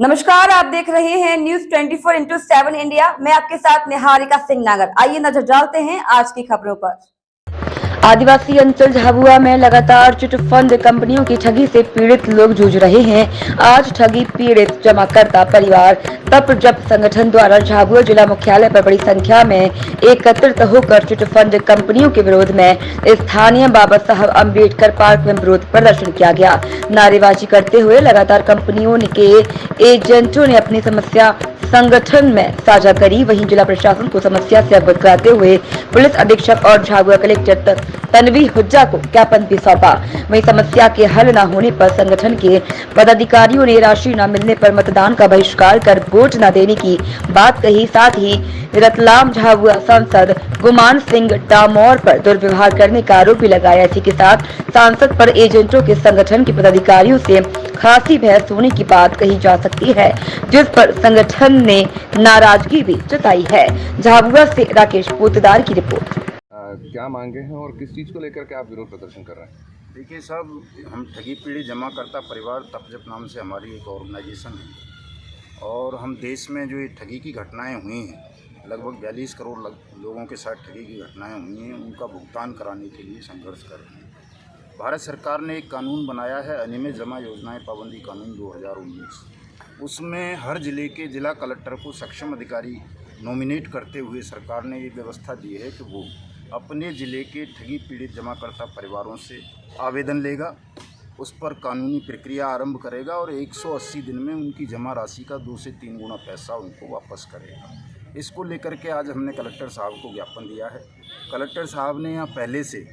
नमस्कार, आप देख रहे हैं न्यूज 24x7 इंडिया। मैं आपके साथ निहारिका सिंह नागर। आइए नजर डालते हैं आज की खबरों पर। आदिवासी अंचल झाबुआ में लगातार चिटफंड कंपनियों की ठगी से पीड़ित लोग जूझ रहे हैं। आज ठगी पीड़ित जमाकर्ता परिवार तप जप संगठन द्वारा झाबुआ जिला मुख्यालय पर बड़ी संख्या में एकत्रित होकर चिटफंड कंपनियों के विरोध में स्थानीय बाबा साहब अम्बेडकर पार्क में विरोध प्रदर्शन किया गया। नारेबाजी करते हुए लगातार कंपनियों के एजेंटों ने अपनी समस्या संगठन में साझा करी। वहीं जिला प्रशासन को समस्या से अवगत कराते हुए पुलिस अधीक्षक और झाबुआ कलेक्टर तन्वी हुज्जा को ज्ञापन भी सौंपा। वहीं समस्या के हल न होने पर संगठन के पदाधिकारियों ने राशि न मिलने पर मतदान का बहिष्कार कर वोट न देने की बात कही। साथ ही रतलाम झाबुआ सांसद गुमान सिंह डामोर पर दुर्व्यवहार करने का आरोप भी लगाया। इसी के साथ सांसद पर एजेंटों के संगठन के पदाधिकारियों से खासी बहस होने की बात कही जा सकती है, जिस पर संगठन ने नाराजगी भी जताई है। झाबुआ से राकेश पोतदार की रिपोर्ट। क्या मांगे हैं और किस चीज़ को लेकर के आप विरोध प्रदर्शन कर रहे हैं? देखिए साहब, हम ठगी पीड़ित जमाकर्ता परिवार तपजप नाम से हमारी एक ऑर्गेनाइजेशन है और हम देश में जो ये ठगी की घटनाएं हुई हैं, लगभग 42 करोड़ लोगों के साथ ठगी की घटनाएं हुई हैं, उनका भुगतान कराने के लिए संघर्ष कर रहे हैं। भारत सरकार ने एक कानून बनाया है, अनियमित जमा योजनाएं पाबंदी कानून 2019। उसमें हर जिले के जिला कलेक्टर को सक्षम अधिकारी नॉमिनेट करते हुए सरकार ने ये व्यवस्था दी है कि वो अपने ज़िले के ठगी पीड़ित जमाकर्ता परिवारों से आवेदन लेगा, उस पर कानूनी प्रक्रिया आरंभ करेगा और 180 दिन में उनकी जमा राशि का 2 से 3 गुना पैसा उनको वापस करेगा। इसको लेकर के आज हमने कलेक्टर साहब को ज्ञापन दिया है। कलेक्टर साहब ने यहाँ पहले से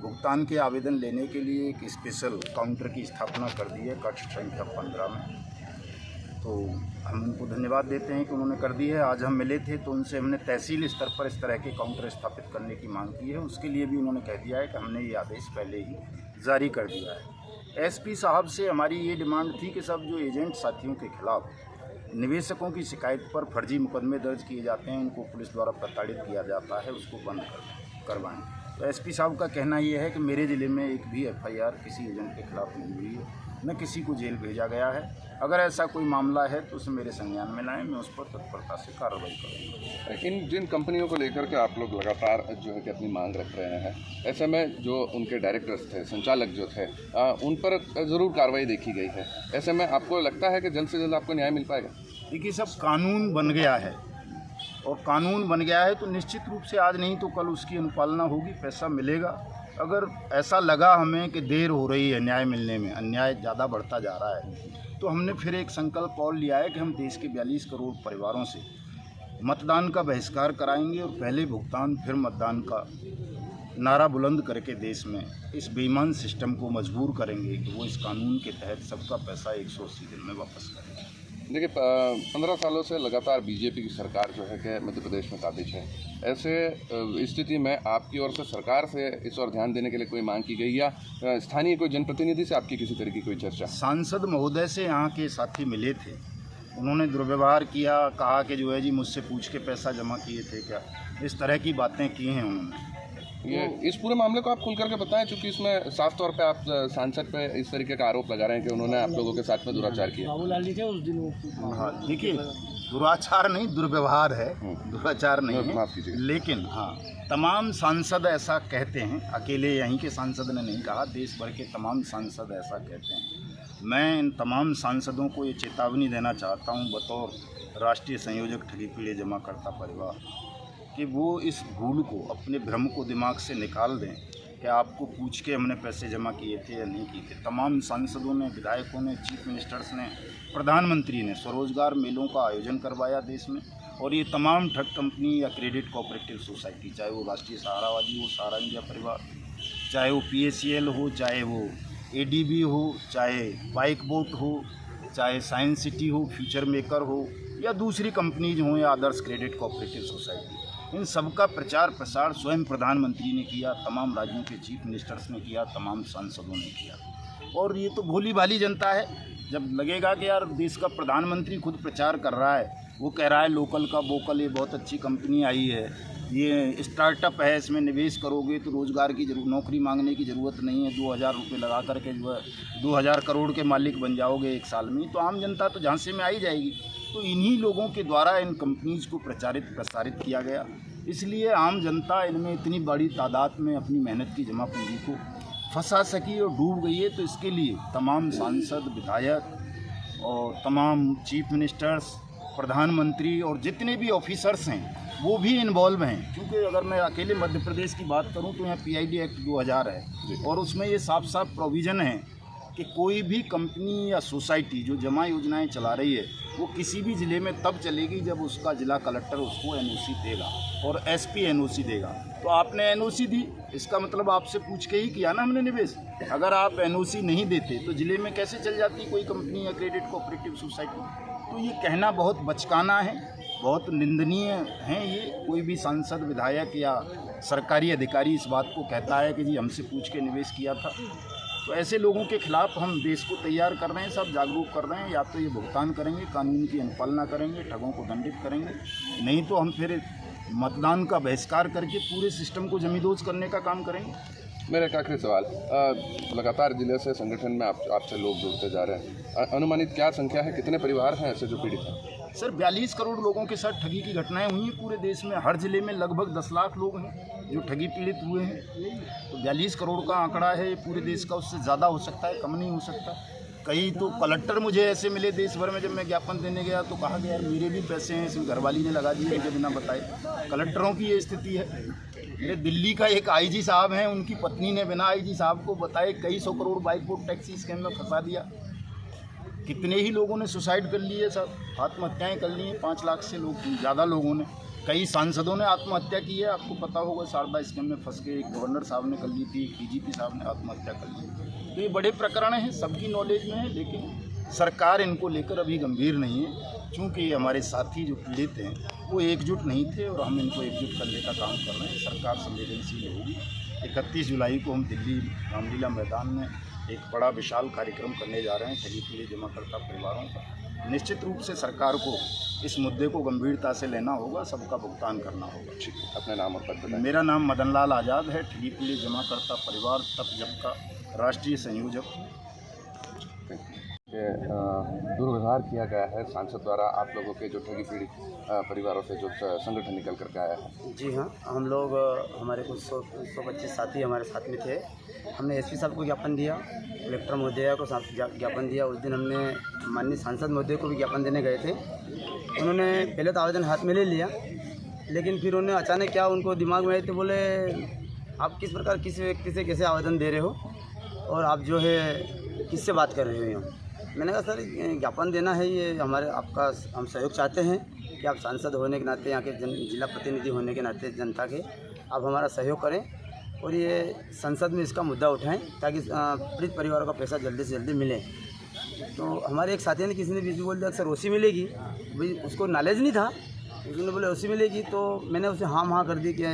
भुगतान के आवेदन लेने के लिए एक स्पेशल काउंटर की स्थापना कर दी है कक्ष संख्या 15 में। तो हम उनको धन्यवाद देते हैं कि उन्होंने कर दी है। आज हम मिले थे तो उनसे हमने तहसील स्तर पर इस तरह के काउंटर स्थापित करने की मांग की है। उसके लिए भी उन्होंने कह दिया है कि हमने ये आदेश पहले ही जारी कर दिया है। एसपी साहब से हमारी ये डिमांड थी कि सब जो एजेंट साथियों के खिलाफ निवेशकों की शिकायत पर फर्जी मुकदमे दर्ज किए जाते हैं, उनको पुलिस द्वारा प्रताड़ित किया जाता है, उसको बंद करवाएँ। तो एसपी साहब का कहना ये है कि मेरे ज़िले में एक भी FIR किसी एजेंट के खिलाफ नहीं हुई है, न किसी को जेल भेजा गया है। अगर ऐसा कोई मामला है तो उसे मेरे संज्ञान में लाएं, मैं उस पर तत्परता से कार्रवाई करूँगा। इन जिन कंपनियों को लेकर के आप लोग लगातार जो है कि अपनी मांग रख रहे हैं, ऐसे में जो उनके डायरेक्टर्स थे, संचालक जो थे, उन पर ज़रूर कार्रवाई देखी गई है। ऐसे में आपको लगता है कि जल्द से जल्द आपको न्याय मिल पाएगा? देखिए, सब कानून बन गया है और कानून बन गया है तो निश्चित रूप से आज नहीं तो कल उसकी अनुपालना होगी, पैसा मिलेगा। अगर ऐसा लगा हमें कि देर हो रही है न्याय मिलने में, अन्याय ज़्यादा बढ़ता जा रहा है, तो हमने फिर एक संकल्प और लिया है कि हम देश के 42 करोड़ परिवारों से मतदान का बहिष्कार कराएंगे और पहले भुगतान फिर मतदान का नारा बुलंद करके देश में इस बेईमान सिस्टम को मजबूर करेंगे कि वो इस कानून के तहत सबका पैसा 180 दिन में वापस करेंगे। देखिए, 15 सालों से लगातार बीजेपी की सरकार जो है कि मध्य प्रदेश में काबिज है। ऐसे स्थिति में आपकी ओर से सरकार से इस ओर ध्यान देने के लिए कोई मांग की गई या स्थानीय कोई जनप्रतिनिधि से आपकी किसी तरह की कोई चर्चा? सांसद महोदय से यहाँ के साथी मिले थे, उन्होंने दुर्व्यवहार किया, कहा कि जो है जी मुझसे पूछ के पैसा जमा किए थे क्या, इस तरह की बातें की हैं उन्होंने। ये इस पूरे मामले को आप खुल करके बताएं, चूँकि इसमें साफ तौर पे आप सांसद पे इस तरीके का आरोप लगा रहे हैं कि उन्होंने आप लोगों के साथ में दुराचार किया। उस दिन हाँ, देखिए, दुराचार नहीं, दुर्व्यवहार है, दुराचार नहीं है। लेकिन हाँ, तमाम सांसद ऐसा कहते हैं, अकेले यहीं के सांसद ने नहीं कहा, देश भर के तमाम सांसद ऐसा कहते हैं। मैं इन तमाम सांसदों को ये चेतावनी देना चाहता हूँ बतौर राष्ट्रीय संयोजक ठगी पीड़ित जमाकर्ता परिवार कि वो इस भूल को, अपने भ्रम को दिमाग से निकाल दें कि आपको पूछ के हमने पैसे जमा किए थे या नहीं किए थे। तमाम सांसदों ने, विधायकों ने, चीफ मिनिस्टर्स ने, प्रधानमंत्री ने स्वरोजगार मेलों का आयोजन करवाया देश में, और ये तमाम ठग कंपनी या क्रेडिट कोऑपरेटिव सोसाइटी, चाहे वो राष्ट्रीय सहारावादी हो, सहारा इंडिया परिवार, चाहे वो PACL हो, चाहे वो ADB हो, चाहे बाइक बोट हो, चाहे साइंस सिटी हो, फ्यूचर मेकर हो, या दूसरी कंपनीज हों या आदर्श क्रेडिट कोऑपरेटिव सोसाइटी, इन सबका प्रचार प्रसार स्वयं प्रधानमंत्री ने किया, तमाम राज्यों के चीफ मिनिस्टर्स ने किया, तमाम सांसदों ने किया। और ये तो भोली भाली जनता है, जब लगेगा कि यार देश का प्रधानमंत्री खुद प्रचार कर रहा है, वो कह रहा है लोकल का वोकल, ये बहुत अच्छी कंपनी आई है, ये स्टार्टअप है, इसमें निवेश करोगे तो रोज़गार की नौकरी मांगने की ज़रूरत नहीं है, 2000 रुपये लगा करके जो है 2000 करोड़ के मालिक बन जाओगे एक साल में, तो आम जनता तो झांसे में आई जाएगी। तो इन्हीं लोगों के द्वारा इन कंपनीज़ को प्रसारित किया गया, इसलिए आम जनता इनमें इतनी बड़ी तादाद में अपनी मेहनत की जमा पूंजी को फंसा सकी और डूब गई है। तो इसके लिए तमाम सांसद, विधायक और तमाम चीफ मिनिस्टर्स, प्रधानमंत्री और जितने भी ऑफिसर्स हैं वो भी इन्वॉल्व हैं। क्योंकि अगर मैं अकेले मध्य प्रदेश की बात करूं तो यहाँ PID एक्ट 2000 है और उसमें ये साफ साफ प्रोविज़न है कि कोई भी कंपनी या सोसाइटी जो जमा योजनाएं चला रही है वो किसी भी ज़िले में तब चलेगी जब उसका ज़िला कलेक्टर उसको NOC देगा और SP NOC देगा। तो आपने NOC दी, इसका मतलब आपसे पूछ के ही किया ना हमने निवेश। अगर आप NOC नहीं देते तो ज़िले में कैसे चल जाती कोई कंपनी या क्रेडिट कोऑपरेटिव सोसाइटी। तो ये कहना बहुत बचकाना है, बहुत निंदनीय है। ये कोई भी सांसद, विधायक या सरकारी अधिकारी इस बात को कहता है कि जी हमसे पूछ के निवेश किया था, तो ऐसे लोगों के खिलाफ हम देश को तैयार कर रहे हैं, सब जागरूक कर रहे हैं। या तो ये भुगतान करेंगे, कानून की अनुपालना करेंगे, ठगों को दंडित करेंगे, नहीं तो हम फिर मतदान का बहिष्कार करके पूरे सिस्टम को जमींदोज करने का काम करेंगे। मेरा एक आखिरी सवाल, लगातार जिले से संगठन में आपसे लोग जुड़ते जा रहे हैं, अनुमानित क्या संख्या है, कितने परिवार हैं ऐसे जो पीड़ित हैं? सर 42 करोड़ लोगों के साथ ठगी की घटनाएं हुई हैं पूरे देश में। हर ज़िले में लगभग 10 लाख लोग हैं जो ठगी पीड़ित हुए हैं। तो 42 करोड़ का आंकड़ा है पूरे देश का, उससे ज़्यादा हो सकता है, कम नहीं हो सकता। कई तो कलेक्टर मुझे ऐसे मिले देश भर में, जब मैं ज्ञापन देने गया तो कहा कि यार मेरे भी पैसे हैं, इसमें घरवाली ने लगा दिए मुझे बिना बताए। कलेक्टरों की ये स्थिति है। मेरे दिल्ली का एक IG साहब हैं, उनकी पत्नी ने बिना IG साहब को बताए कई 100 crore bike board taxi scam में फंसा दिया। कितने ही लोगों ने सुसाइड कर लिए, सब आत्महत्याएं कर ली हैं, 5 लाख से ज़्यादा लोगों ने। कई सांसदों ने आत्महत्या की है, आपको पता होगा शारदा स्कैम में फंस के एक गवर्नर साहब ने कर ली थी, एक DGP साहब ने आत्महत्या कर ली। तो ये बड़े प्रकरण हैं, सबकी नॉलेज में है, लेकिन सरकार इनको लेकर अभी गंभीर नहीं है। चूँकि हमारे साथी जो पीड़ित हैं वो एकजुट नहीं थे और हम इनको एकजुट करने का काम कर रहे हैं। सरकार संवेदनशील होगी। 31 जुलाई को हम दिल्ली रामलीला मैदान में एक बड़ा विशाल कार्यक्रम करने जा रहे हैं ठगी पीड़ित जमाकर्ता परिवारों का। निश्चित रूप से सरकार को इस मुद्दे को गंभीरता से लेना होगा, सबका भुगतान करना होगा। ठीक है, अपने नाम और पद बताएं। मेरा नाम मदन लाल आज़ाद है, ठगी पीड़ित जमाकर्ता परिवार तपजप का राष्ट्रीय संयोजक। दुर्व्यवहार किया गया है सांसद द्वारा आप लोगों के जो ठगी पीड़ित परिवारों से जो संगठन निकल करके आया है। जी हाँ, हम लोग हमारे कुछ 125 साथी हमारे साथ में थे। हमने SP साहब को ज्ञापन दिया, कलेक्टर महोदया को ज्ञापन दिया। उस दिन हमने माननीय सांसद महोदय को भी ज्ञापन देने गए थे। उन्होंने पहले तो आवेदन हाथ में ले लिया, लेकिन फिर उन्होंने अचानक क्या उनको दिमाग में आए तो बोले आप किस प्रकार किस व्यक्ति से कैसे आवेदन दे रहे हो और आप जो है किससे बात कर रहे हो यहाँ। मैंने कहा सर ज्ञापन देना है, ये हमारे आपका हम सहयोग चाहते हैं कि आप सांसद होने के नाते, यहाँ के जिला प्रतिनिधि होने के नाते जनता के आप हमारा सहयोग करें और ये संसद में इसका मुद्दा उठाएं ताकि पीड़ित परिवारों का पैसा जल्दी से जल्दी मिले। तो हमारे एक साथी ने किसी ने बीच में बोल दिया सर OC मिलेगी, भाई उसको नॉलेज नहीं था, उसने बोले OC मिलेगी। तो मैंने उसे हाँ कर दी कि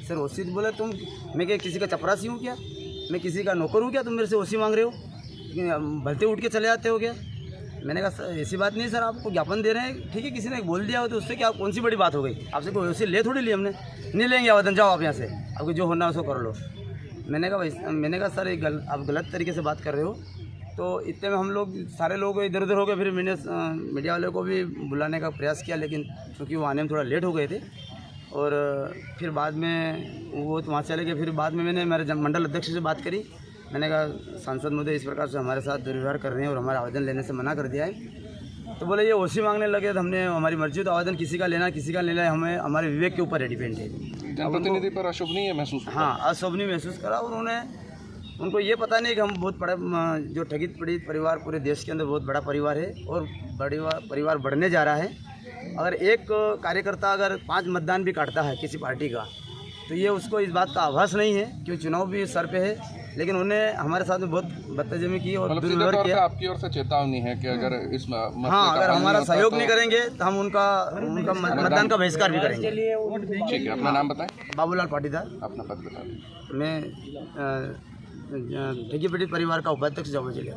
सर OC। बोले तुम मैं क्या किसी का चपरासी हूँ क्या, मैं किसी का नौकर हूँ क्या, तुम मेरे से OC मांग रहे हो, भलते उठ के चले जाते हो क्या। मैंने कहा सर ऐसी बात नहीं सर, आपको ज्ञापन दे रहे हैं, ठीक है किसी ने बोल दिया हो तो उससे क्या कौन सी बड़ी बात हो गई, आपसे कोई OC ले थोड़ी ली हमने, नहीं लेंगे आवेदन, जाओ आप यहाँ से, आपको जो होना है उसको कर लो। मैंने कहा सर आप गलत तरीके से बात कर रहे हो। तो इतने में हम लोग सारे लोग इधर उधर हो गए। फिर मैंने मीडिया वाले को भी बुलाने का प्रयास किया, लेकिन चूँकि वो आने में थोड़ा लेट हो गए थे और फिर बाद में वो वहाँ चले गए। फिर बाद में मैंने मेरे मंडल अध्यक्ष से बात करी, मैंने कहा सांसद महोदय इस प्रकार से हमारे साथ दुर्व्यवहार कर रहे हैं और हमारा आवेदन लेने से मना कर दिया है। तो बोले ये OC मांगने लगे, तो हमने हमारी मर्जी, तो आवेदन किसी का लेना किसी का लेना हमें हमारे विवेक के ऊपर है, डिपेंड है। जनप्रतिनिधि पर अशोभनीय महसूस, हाँ अशोभनीय महसूस करा। उन्होंने उनको ये पता नहीं कि हम बहुत बड़ा जो ठगित पीड़ित परिवार पूरे देश के अंदर बहुत बड़ा परिवार है और परिवार बढ़ने जा रहा है। अगर एक कार्यकर्ता अगर 5 मतदान भी काटता है किसी पार्टी का तो ये उसको इस बात का आभास नहीं है कि चुनाव भी सर पे है, लेकिन उन्हें हमारे साथ में बहुत बदतमीजी की और दुर्व्यवहार किया। आपकी ओर से चेतावनी है कि अगर इस अगर हमारा सहयोग नहीं करेंगे तो हम उनका मतदान का बहिष्कार भी करेंगे। ठीक है, अपना नाम बताएं। बाबूलाल पाटीदार। अपना पद बता दें। मैं ठगी पीड़ित परिवार का उपाध्यक्ष जामुन जिले।